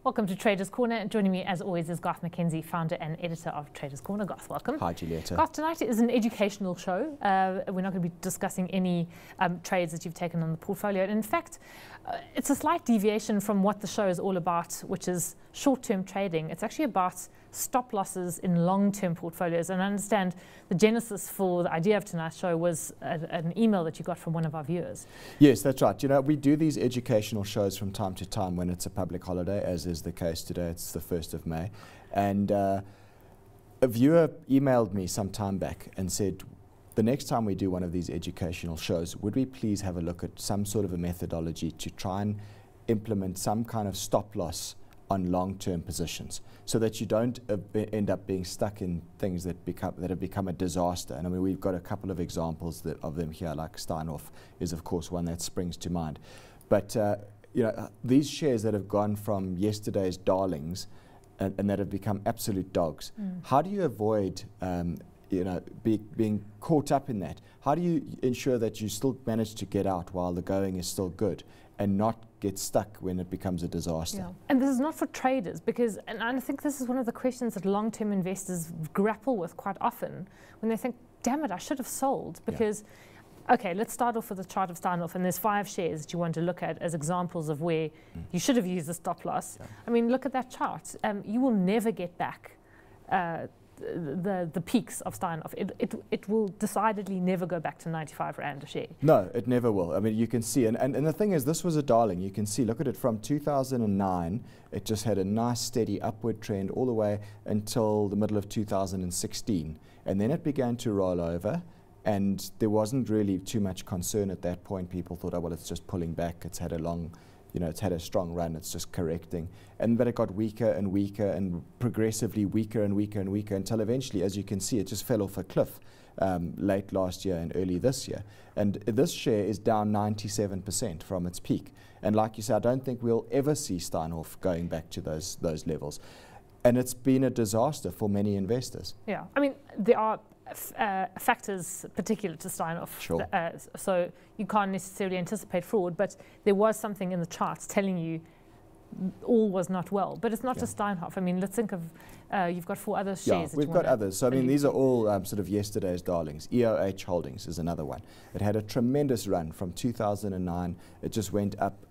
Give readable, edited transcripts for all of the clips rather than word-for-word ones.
Welcome to Traders Corner. Joining me, as always, is Garth McKenzie, founder and editor of Traders Corner. Garth, welcome. Hi, Julieta. Garth, tonight is an educational show. We're not going to be discussing any trades that you've taken on the portfolio. And in fact, it's a slight deviation from what the show is all about, which is short-term trading. It's actually about stop losses in long-term portfolios. And I understand the genesis for the idea of tonight's show was an email that you got from one of our viewers. Yes, that's right. You know, we do these educational shows from time to time when it's a public holiday, as is the case today. It's the 1st of May. And a viewer emailed me some time back and said, the next time we do one of these educational shows, would we please have a look at some sort of a methodology to try and implement some kind of stop loss on long-term positions, so that you don't end up being stuck in things that have become a disaster. And I mean, we've got a couple of examples of them here, like Steinhoff is of course one that springs to mind. But you know, these shares that have gone from yesterday's darlings and that have become absolute dogs, how do you avoid you know, being caught up in that? How do you ensure that you still manage to get out while the going is still good and not get stuck when it becomes a disaster? Yeah. And this is not for traders, because, and I think this is one of the questions that long-term investors grapple with quite often when they think, damn it, I should have sold. Because, okay, let's start off with the chart of Steinhoff, and there's 5 shares that you want to look at as examples of where you should have used the stop loss. I mean, look at that chart. You will never get back the peaks of Steinhoff. It will decidedly never go back to 95 Rand a share. No, it never will. I mean, you can see, and the thing is, this was a darling. You can see, look at it from 2009, it just had a nice steady upward trend all the way until the middle of 2016. And then it began to roll over, and there wasn't really too much concern at that point. People thought, oh, well, it's just pulling back. It's had a long, you know, it's had a strong run, it's just correcting. But it got weaker and weaker and progressively weaker and weaker and weaker until eventually, as you can see, it just fell off a cliff late last year and early this year. And this share is down 97% from its peak. And like you said, I don't think we'll ever see Steinhoff going back to those levels. And it's been a disaster for many investors. Yeah, I mean, there are factors particular to Steinhoff. Sure. So you can't necessarily anticipate fraud, but there was something in the charts telling you all was not well. But it's not just Steinhoff. I mean, let's think of, you've got 4 other shares. Yeah, we've got others. So I mean, these are all sort of yesterday's darlings. EOH Holdings is another one. It had a tremendous run from 2009. It just went up,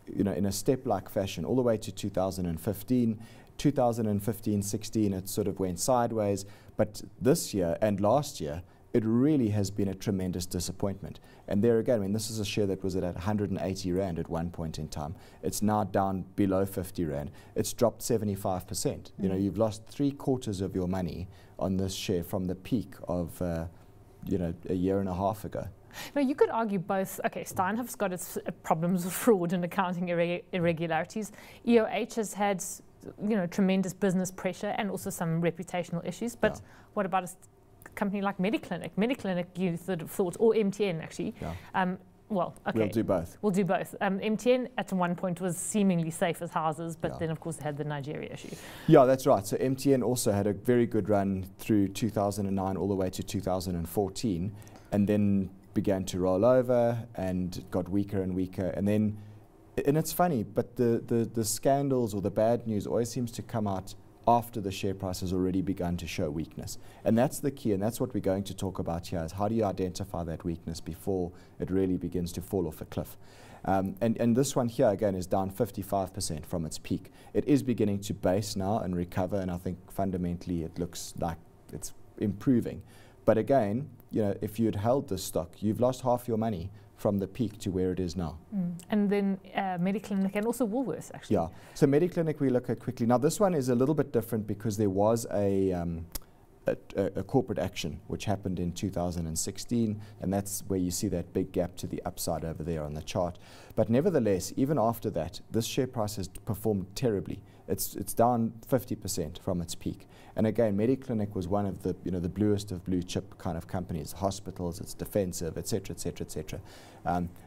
you know, in a step-like fashion all the way to 2015. 2015-16, it sort of went sideways. But this year and last year, it really has been a tremendous disappointment. And there again, I mean, this is a share that was at 180 Rand at one point in time. It's now down below 50 Rand. It's dropped 75%. You know, you've lost 3/4 of your money on this share from the peak of, you know, a year and a half ago. Now, you could argue both. Okay, Steinhoff's got its problems with fraud and accounting irregularities. EOH has had, you know, tremendous business pressure and also some reputational issues. But what about a company like Mediclinic? Mediclinic, you sort of thought, or MTN actually. Well, okay. We'll do both. We'll do both. MTN at one point was seemingly safe as houses, but then of course they had the Nigeria issue. Yeah, that's right. So MTN also had a very good run through 2009 all the way to 2014, and then began to roll over and got weaker and weaker. And then, and it's funny, but the scandals or the bad news always seems to come out after the share price has already begun to show weakness. And that's the key, and that's what we're going to talk about here, is how do you identify that weakness before it really begins to fall off a cliff. And this one here, again, is down 55% from its peak. It is beginning to base now and recover, and I think fundamentally it looks like it's improving. But again, you know, if you'd held this stock, you've lost half your money from the peak to where it is now. And then Mediclinic and also Woolworths, actually. Yeah, so Mediclinic we look at quickly. Now this one is a little bit different because there was a corporate action which happened in 2016, and that's where you see that big gap to the upside over there on the chart. But nevertheless, even after that, this share price has performed terribly. It's down 50% from its peak. And again, Mediclinic was one of the, you know, the bluest of blue chip kind of companies, hospitals, it's defensive, etc., etc., etc.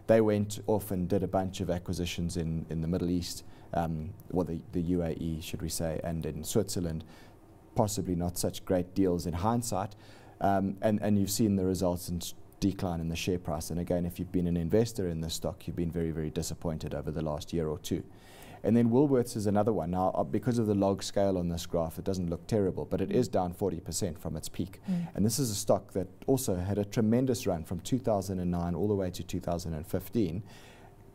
They went off and did a bunch of acquisitions in the Middle East, or the UAE, should we say, and in Switzerland. Possibly not such great deals in hindsight, and you've seen the results in decline in the share price. And again, if you've been an investor in this stock, you've been very, very disappointed over the last year or two. And then Woolworths is another one. Now, because of the log scale on this graph, it doesn't look terrible, but it is down 40% from its peak. And this is a stock that also had a tremendous run from 2009 all the way to 2015,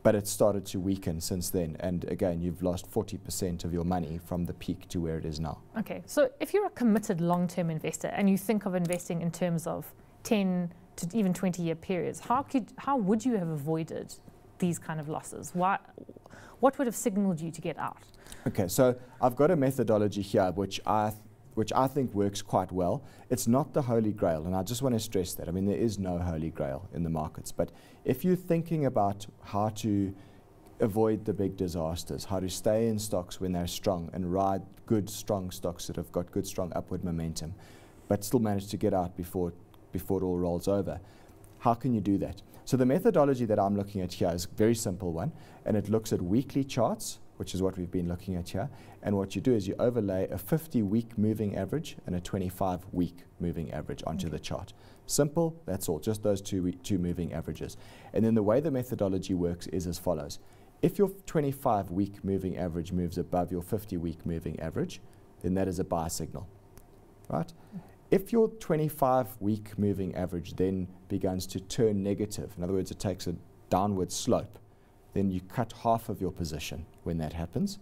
but it started to weaken since then. And again, you've lost 40% of your money from the peak to where it is now. Okay, so if you're a committed long-term investor and you think of investing in terms of 10 to even 20-year periods, how would you have avoided these kind of losses? What would have signaled you to get out? Okay, so I've got a methodology here which I think works quite well. It's not the holy grail, and I just want to stress that. I mean, there is no holy grail in the markets, but if you're thinking about how to avoid the big disasters, how to stay in stocks when they're strong and ride good, strong stocks that have got good, strong upward momentum, but still manage to get out before it all rolls over, how can you do that? So the methodology that I'm looking at here is a very simple one, and it looks at weekly charts, which is what we've been looking at here. And what you do is you overlay a 50-week moving average and a 25-week moving average onto the chart. Simple, that's all, just those two moving averages. And then the way the methodology works is as follows. If your 25-week moving average moves above your 50-week moving average, then that is a buy signal, right? If your 25-week moving average then begins to turn negative, in other words, it takes a downward slope, then you cut half of your position when that happens.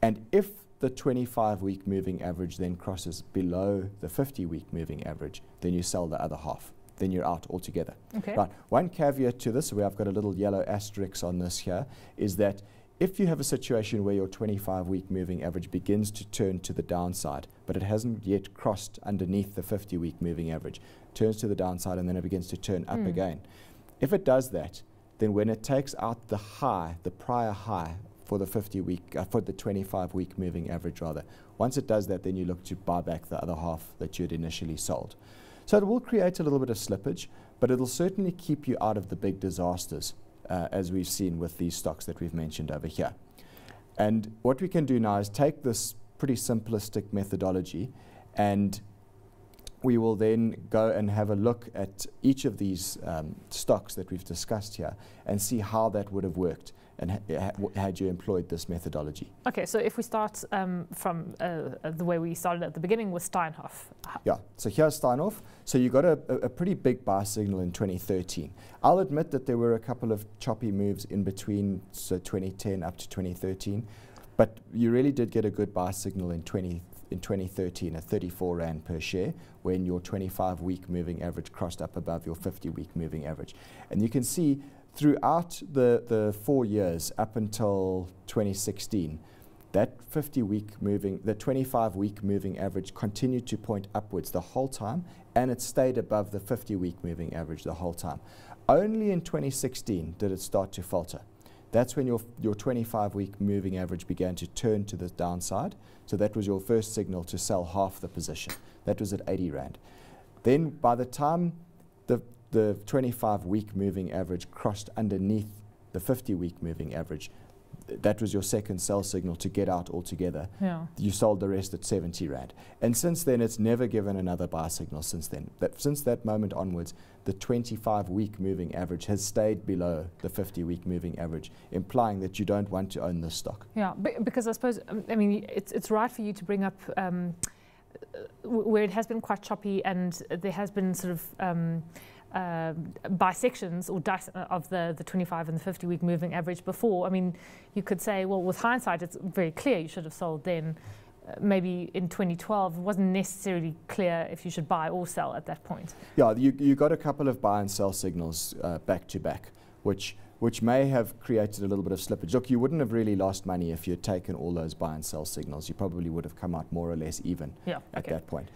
And if the 25-week moving average then crosses below the 50-week moving average, then you sell the other half. Then you're out altogether. Okay. Right. One caveat to this, where I've got a little yellow asterisk on this here, is that if you have a situation where your 25-week moving average begins to turn to the downside, but it hasn't yet crossed underneath the 50-week moving average, turns to the downside and then it begins to turn up again. If it does that, then when it takes out the high, the prior high for the 50-week, for the 25-week moving average rather, once it does that, then you look to buy back the other half that you'd initially sold. So it will create a little bit of slippage, but it'll certainly keep you out of the big disasters, as we've seen with these stocks that we've mentioned over here. And what we can do now is take this pretty simplistic methodology, and we will then go and have a look at each of these stocks that we've discussed here and see how that would have worked and had you employed this methodology. Okay, so if we start from the way we started at the beginning with Steinhoff. Yeah, so here's Steinhoff. So you got a pretty big buy signal in 2013. I'll admit that there were a couple of choppy moves in between, so 2010 up to 2013, but you really did get a good buy signal in 2013 at 34 Rand per share, when your 25-week moving average crossed up above your 50-week moving average. And you can see throughout the 4 years up until 2016, that 25-week moving average continued to point upwards the whole time, and it stayed above the 50-week moving average the whole time. Only in 2016 did it start to falter. That's when your 25-week moving average began to turn to the downside. So that was your first signal to sell half the position. That was at 80 Rand. Then by the time the 25-week moving average crossed underneath the 50-week moving average, that was your second sell signal to get out altogether. Yeah. You sold the rest at 70 Rand. And since then, it's never given another buy signal since then. Since that moment onwards, the 25-week moving average has stayed below the 50-week moving average, implying that you don't want to own this stock. Yeah, because I suppose, I mean, it's right for you to bring up where it has been quite choppy and there has been sort of bisections or of the 25 and the 50-week moving average before. I mean, you could say, well, with hindsight, it's very clear you should have sold then. Maybe in 2012, it wasn't necessarily clear if you should buy or sell at that point. Yeah, you got a couple of buy and sell signals back to back, which may have created a little bit of slippage. Look, you wouldn't have really lost money if you had taken all those buy and sell signals. You probably would have come out more or less even at that point.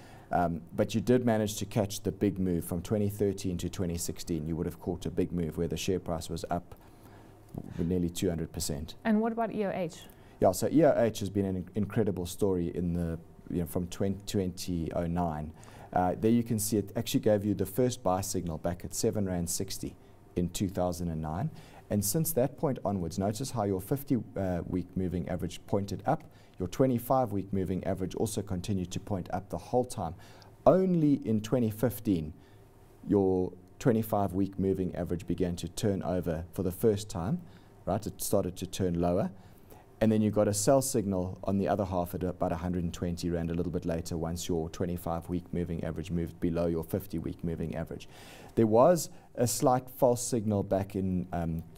But you did manage to catch the big move from 2013 to 2016. You would have caught a big move where the share price was up nearly 200%. And what about EOH? Yeah, so EOH has been an incredible story in the from 2009. There you can see it actually gave you the first buy signal back at 7.60 Rand in 2009. And since that point onwards, notice how your 50-week moving average pointed up. Your 25-week moving average also continued to point up the whole time. Only in 2015, your 25-week moving average began to turn over for the first time, right? It started to turn lower. And then you got a sell signal on the other half at about 120 Rand a little bit later once your 25-week moving average moved below your 50-week moving average. There was a slight false signal back in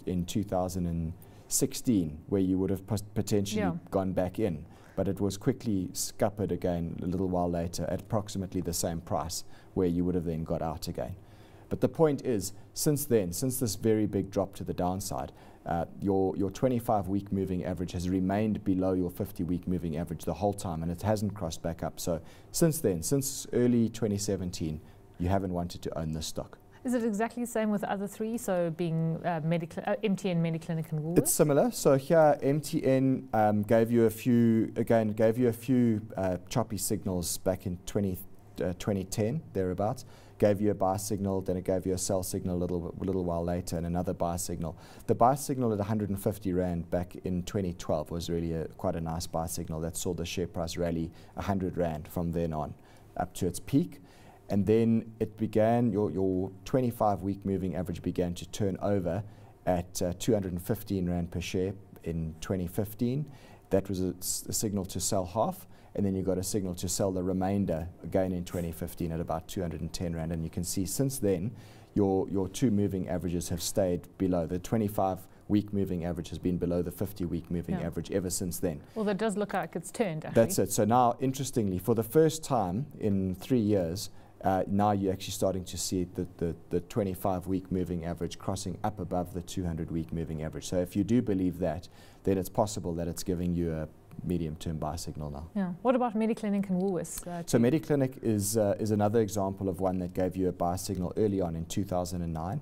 2016 where you would have potentially gone back in, but it was quickly scuppered again a little while later at approximately the same price where you would have then got out again. But the point is, since then, since this very big drop to the downside, your 25-week moving average has remained below your 50-week moving average the whole time, and it hasn't crossed back up. So since then, since early 2017, you haven't wanted to own this stock. Is it exactly the same with the other three, so being MTN, Mediclinic and Woolworths? It's similar. So here, MTN gave you a few choppy signals back in 2010, thereabouts. Gave you a buy signal, then it gave you a sell signal a little while later, and another buy signal. The buy signal at 150 Rand back in 2012 was really quite a nice buy signal that saw the share price rally 100 Rand from then on up to its peak. And then it began, your 25-week moving average began to turn over at 215 Rand per share in 2015. That was a signal to sell half. And then you got a signal to sell the remainder again in 2015 at about 210 Rand. And you can see since then, your two moving averages have stayed below. The 25-week moving average has been below the 50-week moving average ever since then. Well, that does look like it's turned, actually. That's it. So now, interestingly, for the first time in 3 years, now you're actually starting to see the 25-week moving average crossing up above the 200-week moving average. So if you do believe that, then it's possible that it's giving you a medium-term buy signal now. Yeah. What about Mediclinic and Woolworths? So Mediclinic is another example of one that gave you a buy signal early on in 2009,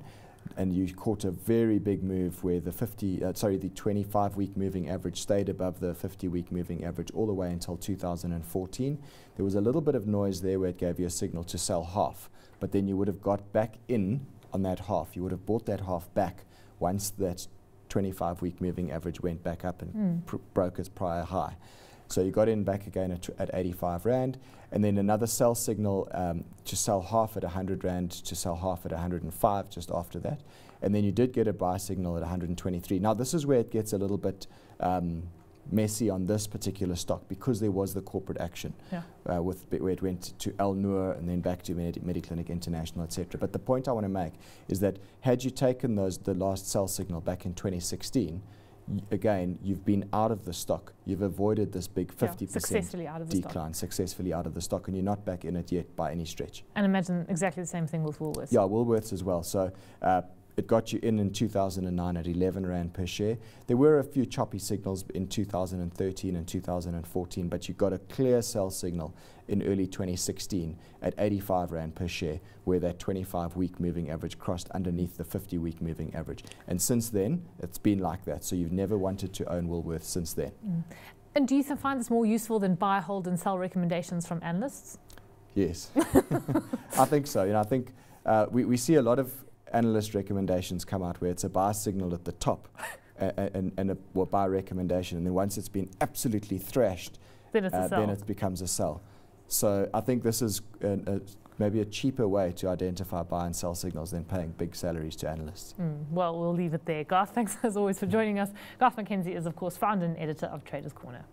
and you caught a very big move where the 25-week moving average stayed above the 50-week moving average all the way until 2014. There was a little bit of noise there where it gave you a signal to sell half, but then you would have got back in on that half. You would have bought that half back once that 25-week moving average went back up and broke its prior high. So you got in back again at 85 Rand, and then another sell signal to sell half at 100 Rand, to sell half at 105 just after that. And then you did get a buy signal at 123. Now this is where it gets a little bit messy on this particular stock because there was the corporate action where it went to Al Noor and then back to Mediclinic International, etc. But the point I want to make is that had you taken the last sell signal back in 2016, again, you've been out of the stock. You've avoided this big 50% decline, successfully out of the stock, and you're not back in it yet by any stretch. And imagine exactly the same thing with Woolworths. Yeah, Woolworths as well. So it got you in 2009 at 11 Rand per share. There were a few choppy signals in 2013 and 2014, but you got a clear sell signal in early 2016 at 85 Rand per share, where that 25-week moving average crossed underneath the 50-week moving average. And since then, it's been like that. So you've never wanted to own Woolworths since then. And do you find this more useful than buy, hold, and sell recommendations from analysts? Yes, I think so. I think we see a lot of analyst recommendations come out where it's a buy signal at the top and a buy recommendation, and then once it's been absolutely thrashed, then it becomes a sell. So I think this is maybe a cheaper way to identify buy and sell signals than paying big salaries to analysts. Well, we'll leave it there. Garth, thanks as always for joining us. Garth McKenzie is, of course, founder and editor of Traders Corner.